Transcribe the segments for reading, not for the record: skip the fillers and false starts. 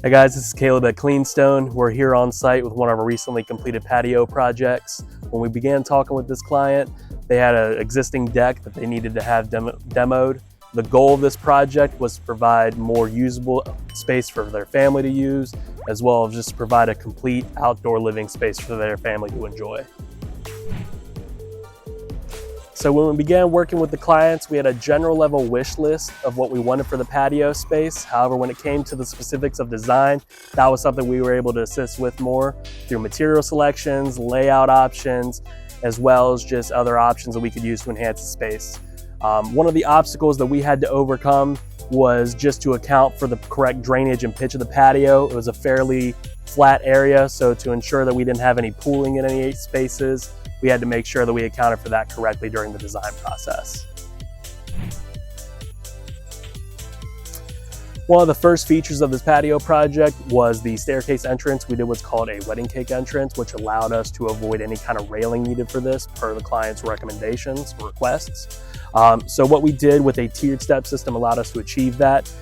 Hey guys, this is Caleb at Cleanstone. We're here on site with one of our recently completed patio projects. When we began talking with this client, they had an existing deck that they needed to have demoed. The goal of this project was to provide more usable space for their family to use, as well as just provide a complete outdoor living space for their family to enjoy. So when we began working with the clients, we had a general level wish list of what we wanted for the patio space. However, when it came to the specifics of design, that was something we were able to assist with more through material selections, layout options, as well as just other options that we could use to enhance the space. One of the obstacles that we had to overcome was just to account for the correct drainage and pitch of the patio. It was a fairly flat area, so to ensure that we didn't have any pooling in any spaces, we had to make sure that we accounted for that correctly during the design process. One of the first features of this patio project was the staircase entrance. We did what's called a wedding cake entrance, which allowed us to avoid any kind of railing needed for this per the client's recommendations or requests. So what we did with a tiered step system allowed us to achieve that.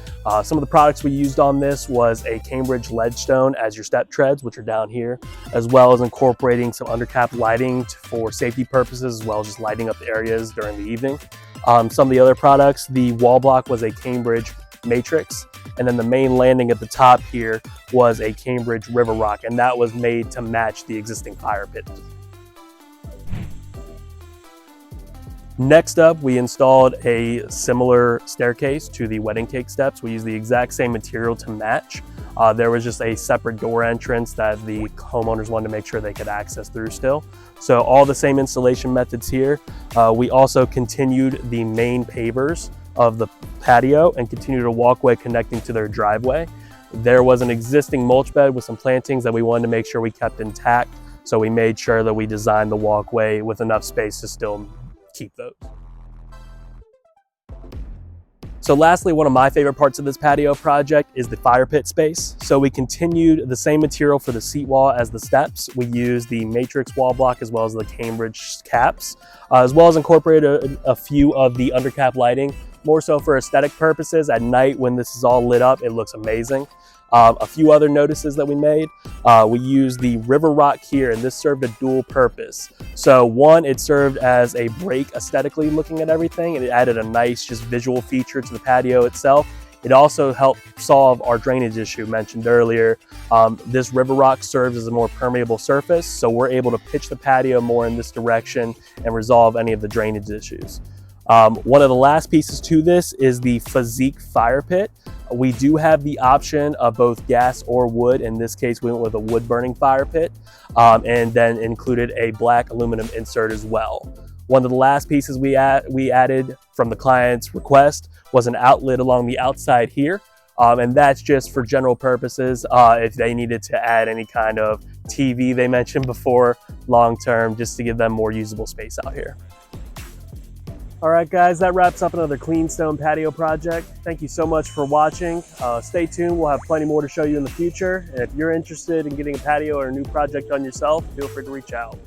Some of the products we used on this was a Cambridge ledgestone as your step treads, which are down here, as well as incorporating some undercap lighting for safety purposes, as well as just lighting up the areas during the evening. Some of the other products, the wall block was a Cambridge matrix, and then the main landing at the top here was a Cambridge river rock, and that was made to match the existing fire pit. Next up, we installed a similar staircase to the wedding cake steps. We used the exact same material to match. There was just a separate door entrance that the homeowners wanted to make sure they could access through still. So all the same installation methods here. We also continued the main pavers of the patio and continued a walkway connecting to their driveway. There was an existing mulch bed with some plantings that we wanted to make sure we kept intact. So we made sure that we designed the walkway with enough space to still keep those. So lastly, one of my favorite parts of this patio project is the fire pit space. So we continued the same material for the seat wall as the steps. We used the matrix wall block as well as the Cambridge caps, as well as incorporated a few of the undercap lighting, more so for aesthetic purposes. At night when this is all lit up, it looks amazing. A few other notices that we made, we used the river rock here, and this served a dual purpose. So one, it served as a break aesthetically looking at everything, and it added a nice just visual feature to the patio itself. It also helped solve our drainage issue mentioned earlier. This river rock serves as a more permeable surface, so we're able to pitch the patio more in this direction and resolve any of the drainage issues. One of the last pieces to this is the physique fire pit. We do have the option of both gas or wood. In this case, we went with a wood burning fire pit, and then included a black aluminum insert as well. One of the last pieces we added from the client's request was an outlet along the outside here. And that's just for general purposes. If they needed to add any kind of TV they mentioned before, long-term, just to give them more usable space out here. All right, guys, that wraps up another Cleanstone patio project. Thank you so much for watching. Stay tuned. We'll have plenty more to show you in the future. And if you're interested in getting a patio or a new project done yourself, feel free to reach out.